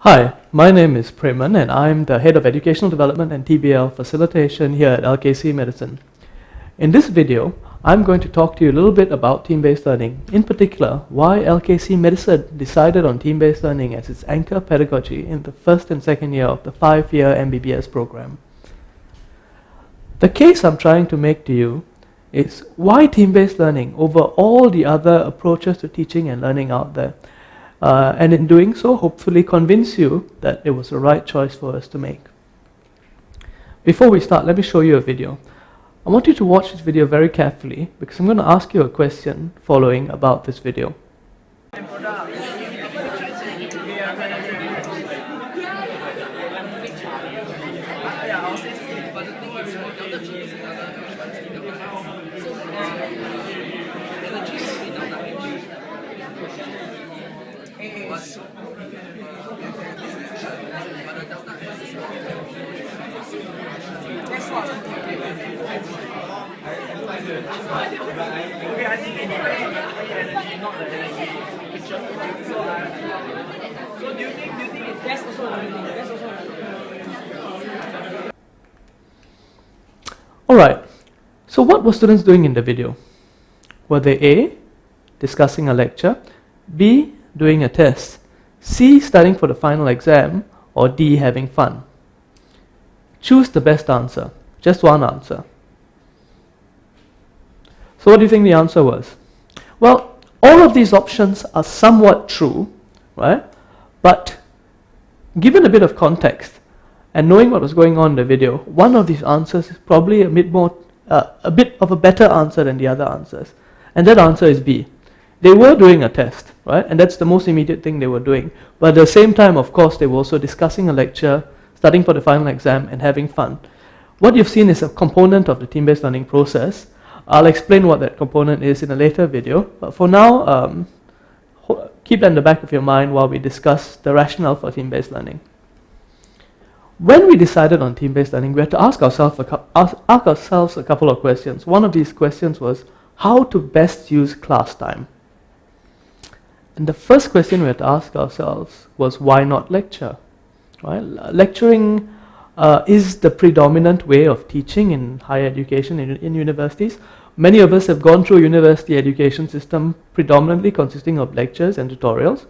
Hi, my name is Preman and I'm the Head of Educational Development and TBL Facilitation here at LKC Medicine. In this video, I'm going to talk to you a little bit about team-based learning. In particular, why LKC Medicine decided on team-based learning as its anchor pedagogy in the first and second year of the 5-year MBBS program. The case I'm trying to make to you is why team-based learning over all the other approaches to teaching and learning out there. And in doing so, hopefully convince you that it was the right choice for us to make. Before we start, let me show you a video. I want you to watch this video very carefully because I'm going to ask you a question following about this video. Alright, so what were students doing in the video? Were they A, discussing a lecture, B, doing a test, C, studying for the final exam, or D, having fun? Choose the best answer, just one answer. So what do you think the answer was? Well, all of these options are somewhat true, right? But given a bit of context and knowing what was going on in the video, one of these answers is probably a bit of a better answer than the other answers. And that answer is B. They were doing a test, right? And that's the most immediate thing they were doing. But at the same time, of course, they were also discussing a lecture, studying for the final exam, and having fun. What you've seen is a component of the team-based learning process. I'll explain what that component is in a later video. But for now, keep that in the back of your mind while we discuss the rationale for team-based learning. When we decided on team-based learning, we had to ask ourselves a couple of questions. One of these questions was how to best use class time. And the first question we had to ask ourselves was why not lecture? Right? Lecturing is the predominant way of teaching in higher education in universities. Many of us have gone through university education system predominantly consisting of lectures and tutorials,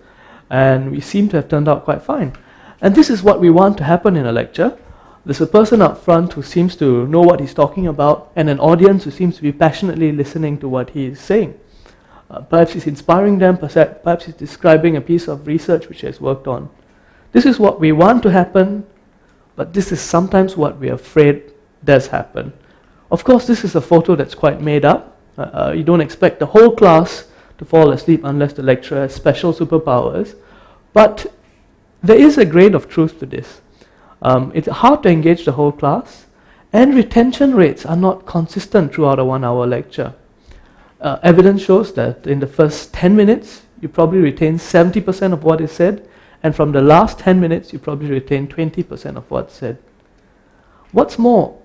and we seem to have turned out quite fine. And this is what we want to happen in a lecture. There's a person up front who seems to know what he's talking about, and an audience who seems to be passionately listening to what he is saying. Perhaps he's inspiring them, perhaps he's describing a piece of research which he has worked on. This is what we want to happen, but this is sometimes what we're afraid does happen. Of course, this is a photo that's quite made up. You don't expect the whole class to fall asleep unless the lecturer has special superpowers. But there is a grain of truth to this. It's hard to engage the whole class, and retention rates are not consistent throughout a 1-hour lecture. Evidence shows that in the first 10 minutes, you probably retain 70% of what is said, and from the last 10 minutes, you probably retain 20% of what's said. What's more,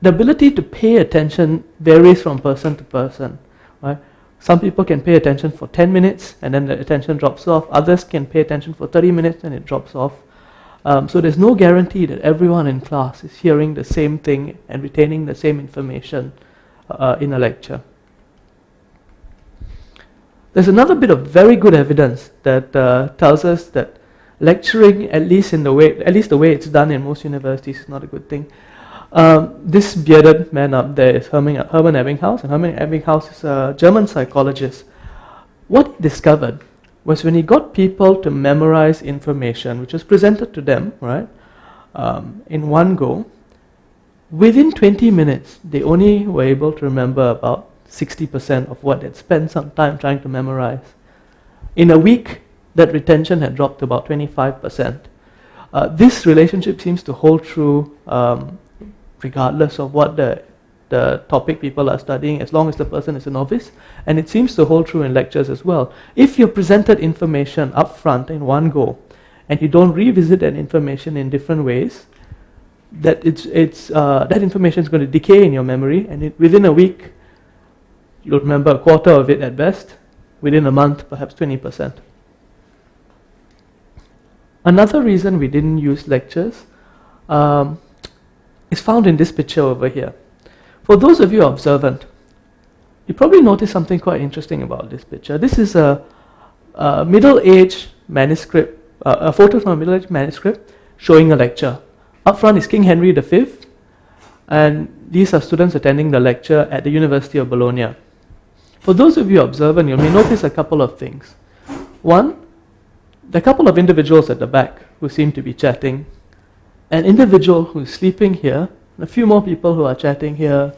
the ability to pay attention varies from person to person. Right? Some people can pay attention for 10 minutes, and then the attention drops off. Others can pay attention for 30 minutes, and it drops off. So there's no guarantee that everyone in class is hearing the same thing and retaining the same information in a lecture. There's another bit of very good evidence that tells us that lecturing, at least the way it's done in most universities, is not a good thing. This bearded man up there is Hermann Ebbinghaus, and Hermann Ebbinghaus is a German psychologist. What he discovered was when he got people to memorize information which was presented to them, right, in one go, within 20 minutes, they only were able to remember about 60% of what they'd spent some time trying to memorize. In a week, that retention had dropped to about 25%. This relationship seems to hold true regardless of what the topic people are studying, as long as the person is a novice, and it seems to hold true in lectures as well. If you're presented information up front in one go, and you don't revisit that information in different ways, that that information is going to decay in your memory, and within a week, you'll remember a quarter of it at best. Within a month, perhaps 20%. Another reason we didn't use lectures is found in this picture over here. For those of you observant, you probably noticed something quite interesting about this picture. This is a middle-aged manuscript, a photo from a middle-aged manuscript showing a lecture. Up front is King Henry V, and these are students attending the lecture at the University of Bologna. For those of you observant, you may notice a couple of things. One, the couple of individuals at the back who seem to be chatting, an individual who is sleeping here, and a few more people who are chatting here,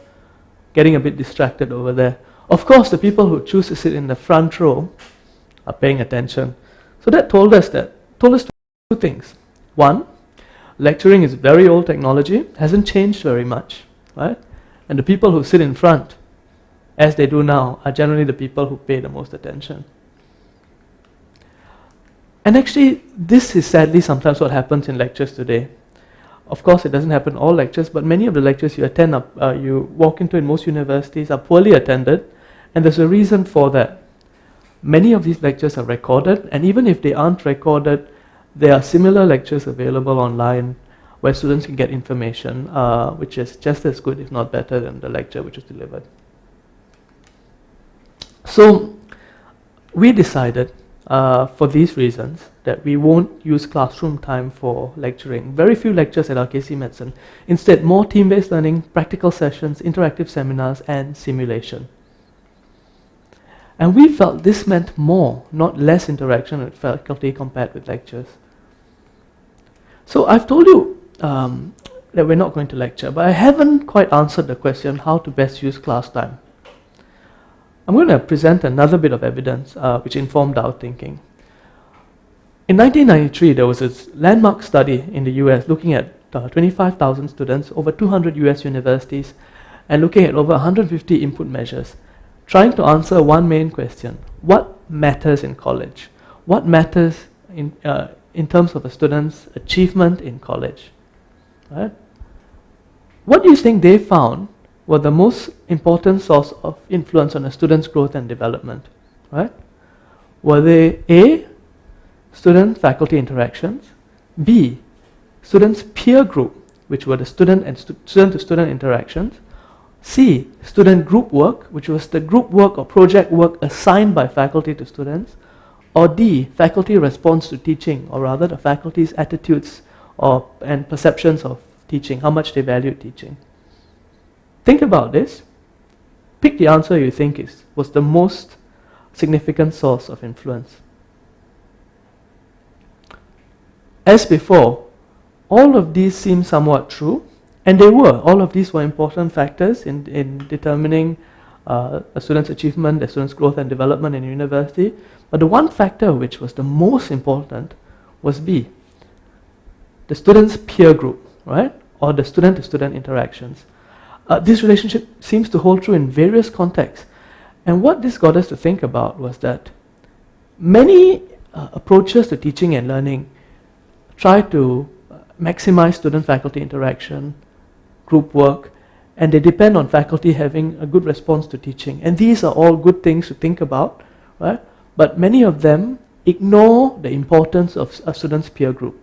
getting a bit distracted over there. Of course, the people who choose to sit in the front row are paying attention. So that told us two things. One, lecturing is very old technology, hasn't changed very much, right? And the people who sit in front, as they do now, are generally the people who pay the most attention. And actually, this is sadly sometimes what happens in lectures today. Of course, it doesn't happen in all lectures, but many of the lectures you attend, you walk into in most universities are poorly attended, and there's a reason for that. Many of these lectures are recorded, and even if they aren't recorded, there are similar lectures available online where students can get information, which is just as good, if not better, than the lecture which is delivered. So we decided, for these reasons, that we won't use classroom time for lecturing. Very few lectures at RKC Medicine. Instead, more team-based learning, practical sessions, interactive seminars, and simulation. And we felt this meant more, not less interaction with faculty compared with lectures. So I've told you that we're not going to lecture, but I haven't quite answered the question how to best use class time. I'm going to present another bit of evidence which informed our thinking. In 1993, there was this landmark study in the US looking at 25,000 students over 200 US universities and looking at over 150 input measures, trying to answer one main question: what matters in college? What matters in terms of a student's achievement in college? Right? What do you think they found were the most important source of influence on a student's growth and development? Right? Were they A, student-faculty interactions, B, students' peer group, which were the student and student-to-student interactions, C, student group work, which was the group work or project work assigned by faculty to students, or D, faculty response to teaching, or rather the faculty's attitudes and perceptions of teaching, how much they value teaching. Think about this. Pick the answer you think was the most significant source of influence. As before, all of these seem somewhat true, and they were. All of these were important factors in determining a student's achievement, a student's growth and development in university. But the one factor which was the most important was B, the student's peer group, right? Or the student-to-student interactions. This relationship seems to hold true in various contexts. And what this got us to think about was that many approaches to teaching and learning try to maximize student-faculty interaction, group work, and they depend on faculty having a good response to teaching. And these are all good things to think about, right? But many of them ignore the importance of a student's peer group.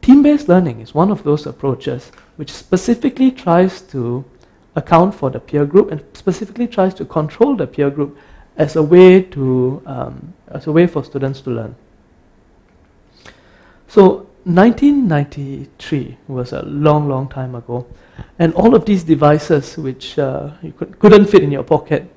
Team-based learning is one of those approaches which specifically tries to account for the peer group and specifically tries to control the peer group as a way for students to learn. So 1993 was a long, long time ago, and all of these devices which you couldn't fit in your pocket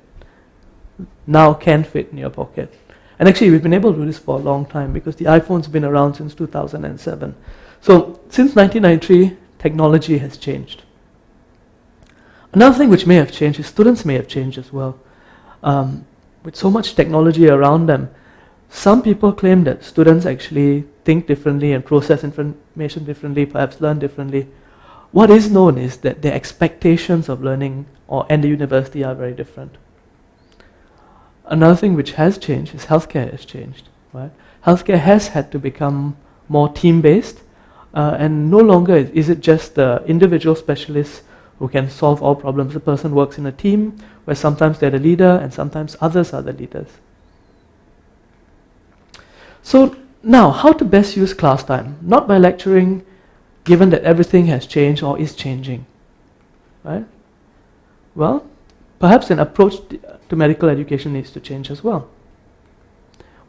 now can fit in your pocket. And actually, we've been able to do this for a long time because the iPhone's been around since 2007. So since 1993, technology has changed. Another thing which may have changed is students may have changed as well. With so much technology around them, some people claim that students actually think differently and process information differently, perhaps learn differently. What is known is that their expectations of learning and the university are very different. Another thing which has changed is healthcare has changed. Right? Healthcare has had to become more team-based, and no longer is it just the individual specialists who can solve all problems. The person works in a team where sometimes they're the leader and sometimes others are the leaders. So Now, how to best use class time? Not by lecturing, given that everything has changed or is changing, right? Well, perhaps an approach to medical education needs to change as well.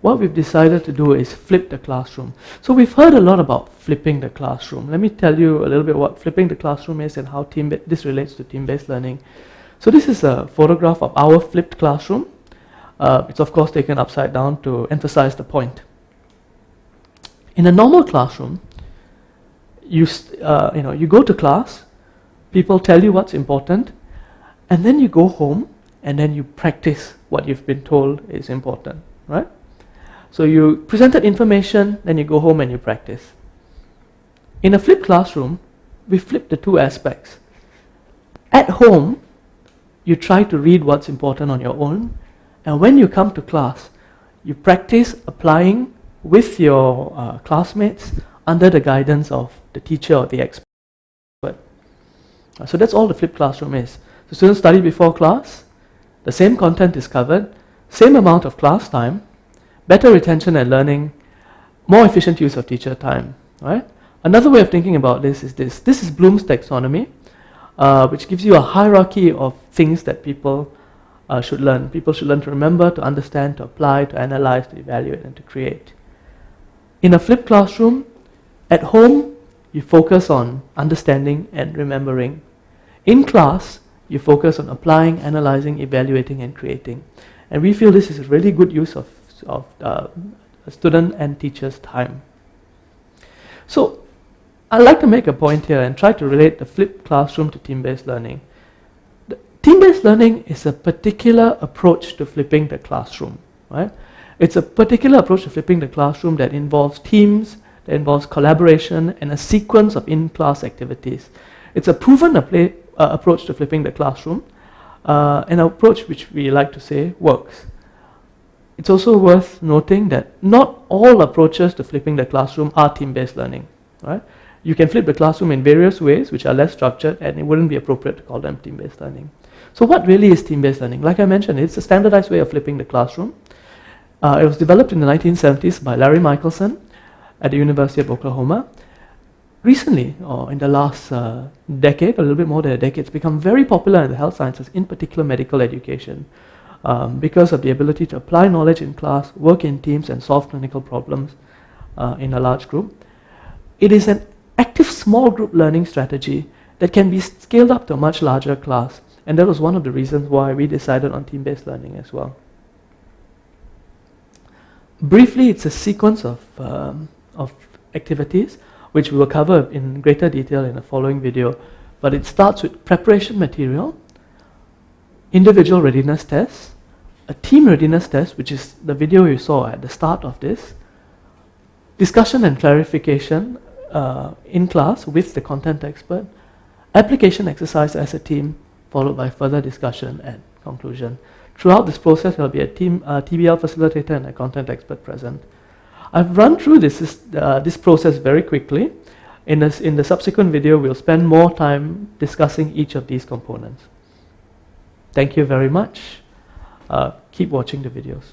What we've decided to do is flip the classroom. So we've heard a lot about flipping the classroom. Let me tell you a little bit what flipping the classroom is and how this relates to team-based learning. So this is a photograph of our flipped classroom. It's of course taken upside down to emphasize the point. In a normal classroom, you go to class, people tell you what's important, and then you go home and then you practice what you've been told is important, right? So you presented information, then you go home and you practice. In a flipped classroom, we flip the two aspects. At home, you try to read what's important on your own, and when you come to class, you practice applying with your classmates under the guidance of the teacher or the expert. So that's all the flipped classroom is. The students study before class, the same content is covered, same amount of class time, better retention and learning, more efficient use of teacher time, right? Another way of thinking about this is this. This is Bloom's taxonomy, which gives you a hierarchy of things that people should learn. People should learn to remember, to understand, to apply, to analyze, to evaluate, and to create. In a flipped classroom, at home, you focus on understanding and remembering. In class, you focus on applying, analyzing, evaluating, and creating. And we feel this is a really good use of student and teacher's time. So I'd like to make a point here and try to relate the flipped classroom to team-based learning. Team-based learning is a particular approach to flipping the classroom, right? It's a particular approach to flipping the classroom that involves teams, that involves collaboration, and a sequence of in-class activities. It's a proven approach to flipping the classroom, an approach which we like to say works. It's also worth noting that not all approaches to flipping the classroom are team-based learning, right? You can flip the classroom in various ways which are less structured, and it wouldn't be appropriate to call them team-based learning. So what really is team-based learning? Like I mentioned, it's a standardized way of flipping the classroom. It was developed in the 1970s by Larry Michelson at the University of Oklahoma. Recently, or in the last decade, a little bit more than a decade, it's become very popular in the health sciences, in particular medical education, because of the ability to apply knowledge in class, work in teams, and solve clinical problems in a large group. It is an active small group learning strategy that can be scaled up to a much larger class, and that was one of the reasons why we decided on team-based learning as well. Briefly, it's a sequence of activities which we will cover in greater detail in the following video, but it starts with preparation material, individual readiness tests, a team readiness test, which is the video you saw at the start of this, discussion and clarification in class with the content expert, application exercise as a team, followed by further discussion and conclusion. Throughout this process, there will be a TBL facilitator and a content expert present. I've run through this process very quickly. In the subsequent video, we'll spend more time discussing each of these components. Thank you very much. Keep watching the videos.